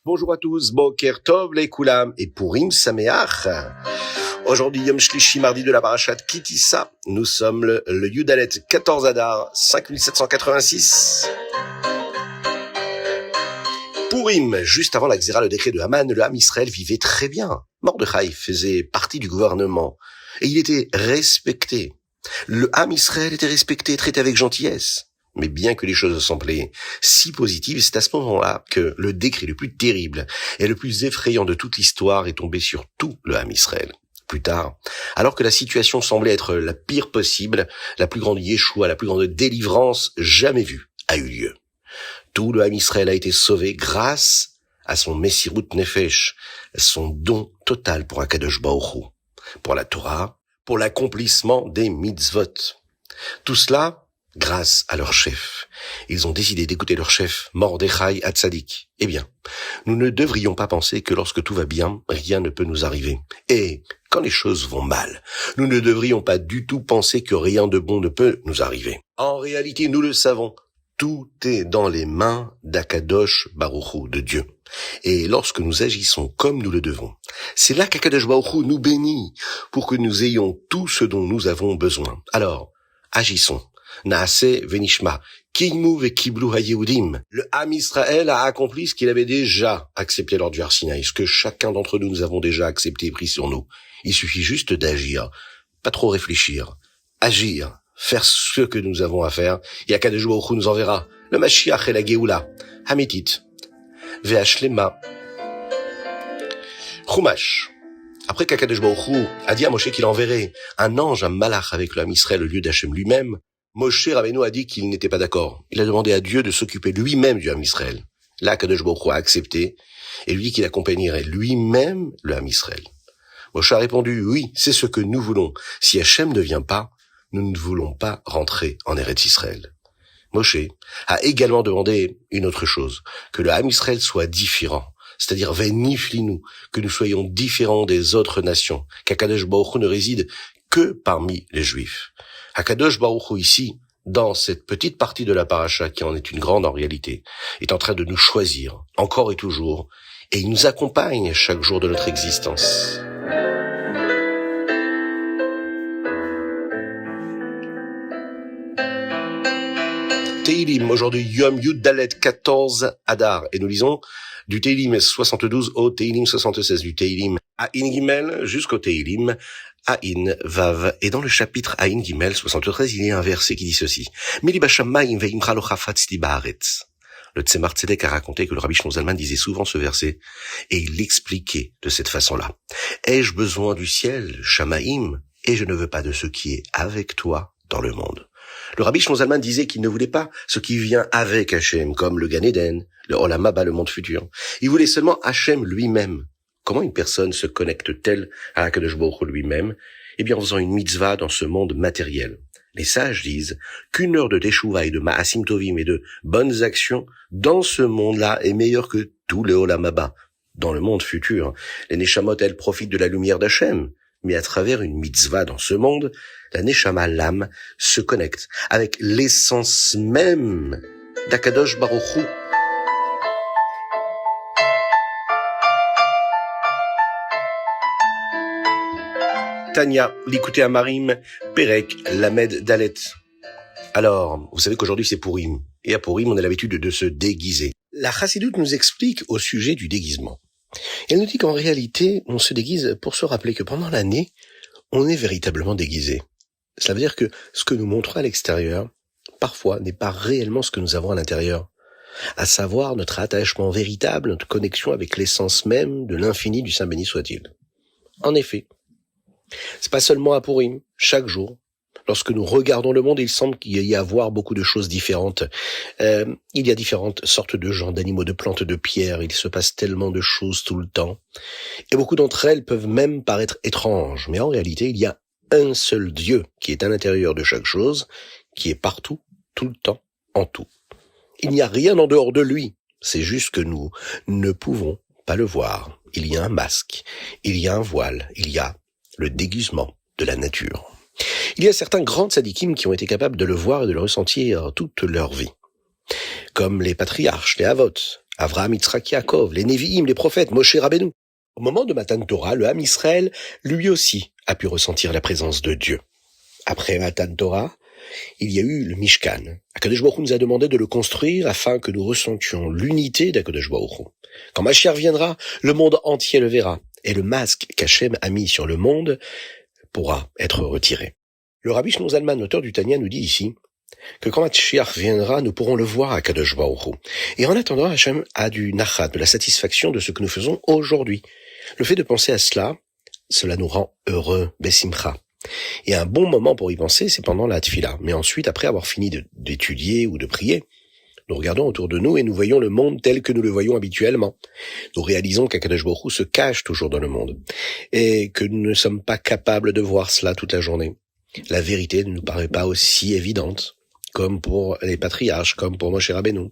Bonjour à tous, Boker Tov les Koulam et Purim Sameach. Aujourd'hui, Yom Shlishi, mardi de la Parashat Kitissa. Nous sommes le Yudalet 14 Adar 5786. Purim, juste avant la Xéra, le décret de Haman, le Ham Israël vivait très bien. Mordechai faisait partie du gouvernement et il était respecté. Le Ham Israël était respecté, traité avec gentillesse. Mais bien que les choses semblaient si positives, c'est à ce moment-là que le décret le plus terrible et le plus effrayant de toute l'histoire est tombé sur tout le Ham Israël. Plus tard, alors que la situation semblait être la pire possible, la plus grande Yeshua, la plus grande délivrance jamais vue a eu lieu. Tout le Ham Israël a été sauvé grâce à son Messirut Nefesh, son don total pour Akadosh Baruch Hu, pour la Torah, pour l'accomplissement des mitzvot. Tout cela grâce à leur chef. Ils ont décidé d'écouter leur chef, Mordechai Hatzadik. Eh bien, nous ne devrions pas penser que lorsque tout va bien, rien ne peut nous arriver. Et quand les choses vont mal, nous ne devrions pas du tout penser que rien de bon ne peut nous arriver. En réalité, nous le savons, tout est dans les mains d'Akadosh Baruch Hu, de Dieu. Et lorsque nous agissons comme nous le devons, c'est là qu'Akadosh Baruch Hu nous bénit pour que nous ayons tout ce dont nous avons besoin. Alors, agissons. Naaseh venishma, Kimu ve kiblu hayehudim. Le Ham Israël a accompli ce qu'il avait déjà accepté lors du Har Sinaï, ce que chacun d'entre nous avons déjà accepté et pris sur nous. Il suffit juste d'agir, pas trop réfléchir, agir, faire ce que nous avons à faire, et Akadosh Baruch Hu nous enverra le Mashiach et la Geoula, Hamitit, ve'ashlema, Chumash. Après qu'Akadosh Baruch Hu a dit à Moshe qu'il enverrait un ange, un malach avec le Ham Israël au lieu d'Hachem lui-même, Moshe Rabbeinu a dit qu'il n'était pas d'accord. Il a demandé à Dieu de s'occuper lui-même du Ham Israël. Là, Akadosh Baruch Hu a accepté et lui dit qu'il accompagnerait lui-même le Ham Israël. Moshe a répondu, oui, c'est ce que nous voulons. Si Hachem ne vient pas, nous ne voulons pas rentrer en Eretz Israël. Moshe a également demandé une autre chose, que le Ham Israël soit différent. C'est-à-dire Veniflinu, que nous soyons différents des autres nations, qu'Akadosh Baruch Hu ne réside que parmi les Juifs. Akadosh Baruch Hu ici, dans cette petite partie de la paracha qui en est une grande en réalité, est en train de nous choisir, encore et toujours, et il nous accompagne chaque jour de notre existence. Teilim, aujourd'hui Yom Yudalet 14 Adar, et nous lisons du Teilim 72 au Teilim 76, du Teilim Ain Gimel jusqu'au Teilim Ain Vav. Et dans le chapitre Ain Gimel 73, il y a un verset qui dit ceci. Mili bashamayim ve'imcha lo chafatzti ba'aretz. Le Tzemar Tzedek a raconté que le Rabbi Shlomo Zalman disait souvent ce verset, et il l'expliquait de cette façon-là. Ai-je besoin du ciel, Shamaïm, et je ne veux pas de ce qui est avec toi dans le monde. Le Rabbi Shlomo Zalman disait qu'il ne voulait pas ce qui vient avec Hachem, comme le Gan Eden, le Olam Haba, le monde futur. Il voulait seulement Hachem lui-même. Comment une personne se connecte-t-elle à Akadosh Baruch Hu lui-même? Eh bien, en faisant une mitzvah dans ce monde matériel. Les sages disent qu'une heure de teshuva et de ma'asim tovim et de bonnes actions dans ce monde-là est meilleure que tout le Olam Haba. Dans le monde futur, les neshamot, elles, profitent de la lumière d'Hachem. Mais à travers une mitzvah dans ce monde, la neshama, l'âme, se connecte avec l'essence même d'Akadosh Baruch Hu. Tanya, l'écouter à Marim, Perek, Lamed, Dalet. Alors, vous savez qu'aujourd'hui c'est Purim. Et à Purim, on a l'habitude de se déguiser. La Chassidoute nous explique au sujet du déguisement. Elle nous dit qu'en réalité, on se déguise pour se rappeler que pendant l'année, on est véritablement déguisé. Cela veut dire que ce que nous montrons à l'extérieur, parfois, n'est pas réellement ce que nous avons à l'intérieur. À savoir notre attachement véritable, notre connexion avec l'essence même de l'infini du Saint béni soit-il. En effet, c'est pas seulement à Purim, chaque jour. Lorsque nous regardons le monde, il semble qu'il y a à voir beaucoup de choses différentes. Il y a différentes sortes de gens, d'animaux, de plantes, de pierres. Il se passe tellement de choses tout le temps. Et beaucoup d'entre elles peuvent même paraître étranges. Mais en réalité, il y a un seul Dieu qui est à l'intérieur de chaque chose, qui est partout, tout le temps, en tout. Il n'y a rien en dehors de lui. C'est juste que nous ne pouvons pas le voir. Il y a un masque, il y a un voile, il y a le déguisement de la nature. Il y a certains grands tzadikim qui ont été capables de le voir et de le ressentir toute leur vie. Comme les patriarches, les avot, Avraham, Yitzhak, Yaakov, les Nevi'im, les prophètes, Moshe Rabbeinu. Au moment de Matan Torah, le Ham Israël, lui aussi, a pu ressentir la présence de Dieu. Après Matan Torah, il y a eu le Mishkan. Akadosh Baruch Hu nous a demandé de le construire afin que nous ressentions l'unité d'Akadosh Baruch Hu. Quand Mashiach viendra, le monde entier le verra, et le masque qu'Hachem a mis sur le monde pourra être retiré. Le Rabbi Shlomo Zalman, auteur du Tanya, nous dit ici que quand Mashiach viendra, nous pourrons le voir à Kadosh Baruch Hu. Et en attendant, Hachem a du nachat, de la satisfaction de ce que nous faisons aujourd'hui. Le fait de penser à cela nous rend heureux, besimcha. Et un bon moment pour y penser, c'est pendant la tfila. Mais ensuite, après avoir fini d'étudier ou de prier, nous regardons autour de nous et nous voyons le monde tel que nous le voyons habituellement. Nous réalisons qu'Akadosh Baruch Hu se cache toujours dans le monde et que nous ne sommes pas capables de voir cela toute la journée. La vérité ne nous paraît pas aussi évidente comme pour les patriarches, comme pour Moshe Rabbeinu.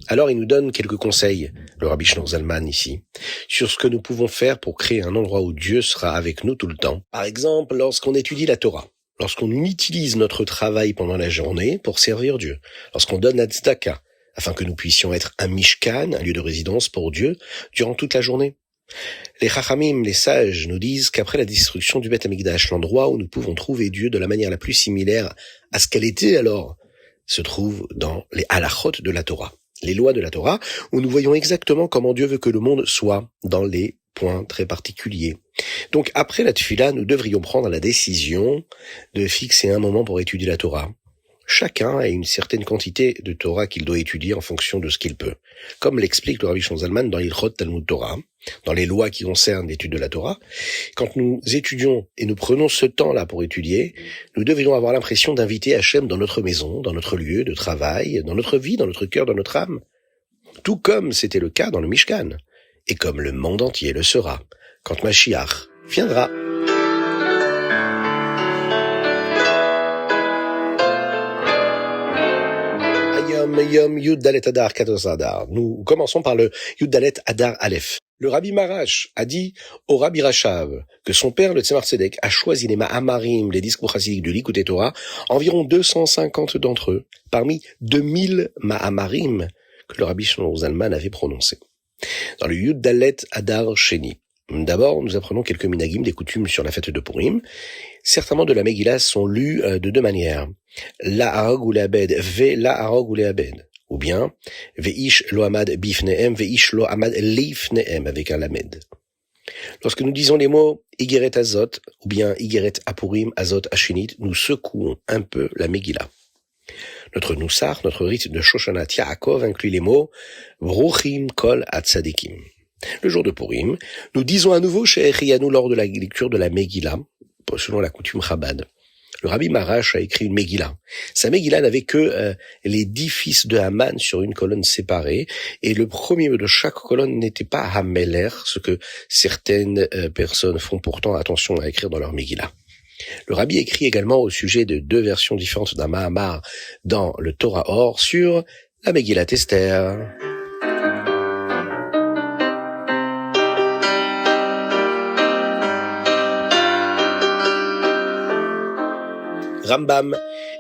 Alors il nous donne quelques conseils, le Rabbi Shlomo Zalman ici, sur ce que nous pouvons faire pour créer un endroit où Dieu sera avec nous tout le temps. Par exemple, lorsqu'on étudie la Torah, lorsqu'on utilise notre travail pendant la journée pour servir Dieu, lorsqu'on donne la tzedaka, afin que nous puissions être un mishkan, un lieu de résidence pour Dieu, durant toute la journée. Les chachamim, les sages, nous disent qu'après la destruction du Beth Amikdash, l'endroit où nous pouvons trouver Dieu de la manière la plus similaire à ce qu'elle était alors, se trouve dans les halachot de la Torah, les lois de la Torah, où nous voyons exactement comment Dieu veut que le monde soit dans les points très particuliers. Donc après la tefila, nous devrions prendre la décision de fixer un moment pour étudier la Torah. Chacun a une certaine quantité de Torah qu'il doit étudier en fonction de ce qu'il peut. Comme l'explique le Rabbi Shlomo Zalman dans l'Ilchot Talmud Torah, dans les lois qui concernent l'étude de la Torah, quand nous étudions et nous prenons ce temps-là pour étudier, nous devrions avoir l'impression d'inviter Hachem dans notre maison, dans notre lieu de travail, dans notre vie, dans notre cœur, dans notre âme. Tout comme c'était le cas dans le Mishkan, et comme le monde entier le sera, quand Mashiach viendra. Yom Yud Dalet Adar 14 Adar. Nous commençons par le Yud Dalet Adar Aleph. Le Rabbi Marash a dit au Rabbi Rashav que son père, le Tzemar Tzedek, a choisi les Ma'amarim, les discours chassidiques de Likutei Torah, environ 250 d'entre eux, parmi 2000 Ma'amarim que le Rabbi Shlomo Zalman avait prononcés. Dans le Yud Dalet Adar Sheni, d'abord, nous apprenons quelques minagim, des coutumes sur la fête de Purim. Certainement de la Megillah sont lus de deux manières. La harog ou l'abed, ve la harog ou l'abed. Ou bien, veish lo amad bifnehem, veish lo amad leifnehem, avec un lamed. Lorsque nous disons les mots Igeret Azot, ou bien Igeret Apurim, Azot Ashinit, nous secouons un peu la Megillah. Notre Noussar, notre rite de Shoshana Yaakov inclut les mots Bruchim Kol Atzadikim. Le jour de Purim, nous disons à nouveau chez Echianu lors de la lecture de la Megillah, selon la coutume Chabad. Le Rabbi Marash a écrit une Megillah. Sa Megillah n'avait que les 10 fils de Haman sur une colonne séparée, et le premier de chaque colonne n'était pas Hameler, ce que certaines personnes font pourtant attention à écrire dans leur Megillah. Le Rabbi écrit également au sujet de 2 versions différentes d'un Mahamar dans le Torah Or sur la Megillat Esther. Rambam,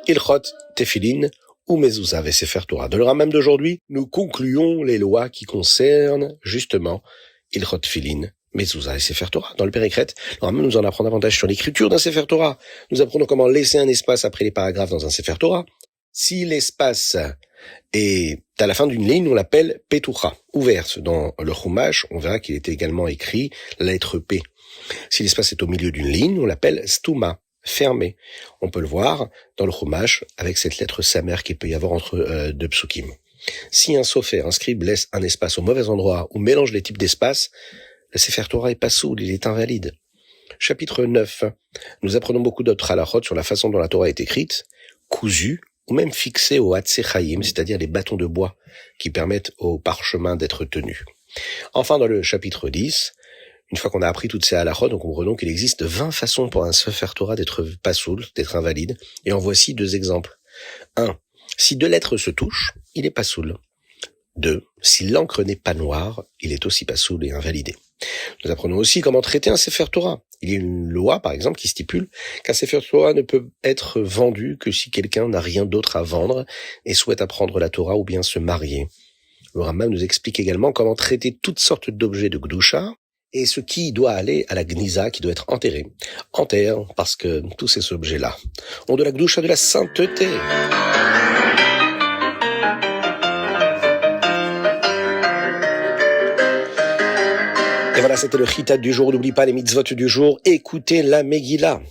Ilchot, Tefillin, ou Mezuzah et Sefer Torah. De le Rambam d'aujourd'hui, nous concluons les lois qui concernent justement Ilchot, Tefillin, Mezuzah et Sefer Torah. Dans le Périkret, le Rambam nous en apprend davantage sur l'écriture d'un Sefer Torah. Nous apprenons comment laisser un espace après les paragraphes dans un Sefer Torah. Si l'espace est à la fin d'une ligne, on l'appelle Petucha, ouverte. Dans le Chumash, on verra qu'il était également écrit la lettre P. Si l'espace est au milieu d'une ligne, on l'appelle Stuma, fermé. On peut le voir dans le Chumash avec cette lettre Samer qu'il peut y avoir entre 2 psukim. Si un sofer, un scribe, laisse un espace au mauvais endroit ou mélange les types d'espaces, le Sefer Torah est pas soul, il est invalide. Chapitre 9. Nous apprenons beaucoup d'autres halachot sur la façon dont la Torah est écrite, cousue ou même fixée au hatzechayim, c'est-à-dire les bâtons de bois qui permettent au parchemin d'être tenu. Enfin, dans le chapitre 10, une fois qu'on a appris toutes ces halachot, nous comprenons qu'il existe 20 façons pour un Sefer Torah d'être pasoul, d'être invalide, et en voici 2 exemples. 1. Si 2 lettres se touchent, il est pasoul. 2. Si l'encre n'est pas noire, il est aussi pasoul et invalidé. Nous apprenons aussi comment traiter un Sefer Torah. Il y a une loi, par exemple, qui stipule qu'un Sefer Torah ne peut être vendu que si quelqu'un n'a rien d'autre à vendre et souhaite apprendre la Torah ou bien se marier. Le Rambam nous explique également comment traiter toutes sortes d'objets de Gdusha et ce qui doit aller à la Gniza, qui doit être enterré en terre, parce que tous ces objets-là ont de la Gdusha, de la sainteté. Et voilà, c'était le chitat du jour. N'oublie pas les mitzvot du jour. Écoutez la Megillah.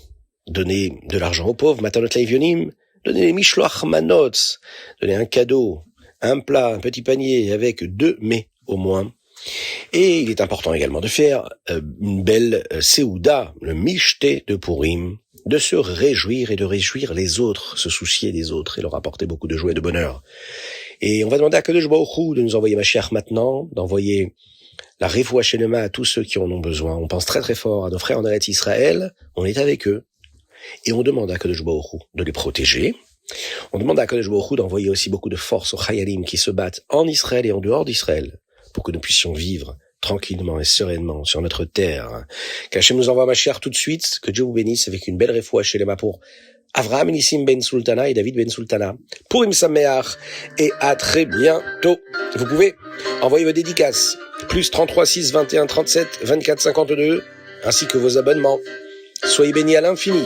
Donnez de l'argent aux pauvres, matanot leivionim. Donnez les mishloach manot. Donnez un cadeau, un plat, un petit panier avec 2 mets au moins. Et il est important également de faire une belle Seouda, le Mishté de Purim, de se réjouir et de réjouir les autres, se soucier des autres et leur apporter beaucoup de joie et de bonheur. Et on va demander à Kadosh Baruch Hu de nous envoyer Mashiach maintenant, d'envoyer la Refoua Shelema à tous ceux qui en ont besoin. On pense très très fort à nos frères en Eretz Israël, on est avec eux. Et on demande à Kadosh Baruch Hu de les protéger. On demande à Kadosh Baruch Hu d'envoyer aussi beaucoup de force aux Chayalim qui se battent en Israël et en dehors d'Israël, pour que nous puissions vivre tranquillement et sereinement sur notre terre. Qu'Hachem nous envoie Mashiach tout de suite, que Dieu vous bénisse avec une belle refoua shelema pour Avraham Nissim Ben Sultana et David Ben Sultana. Purim Sameach et à très bientôt. Vous pouvez envoyer vos dédicaces, plus 33 6 21 37 24 52, ainsi que vos abonnements. Soyez bénis à l'infini.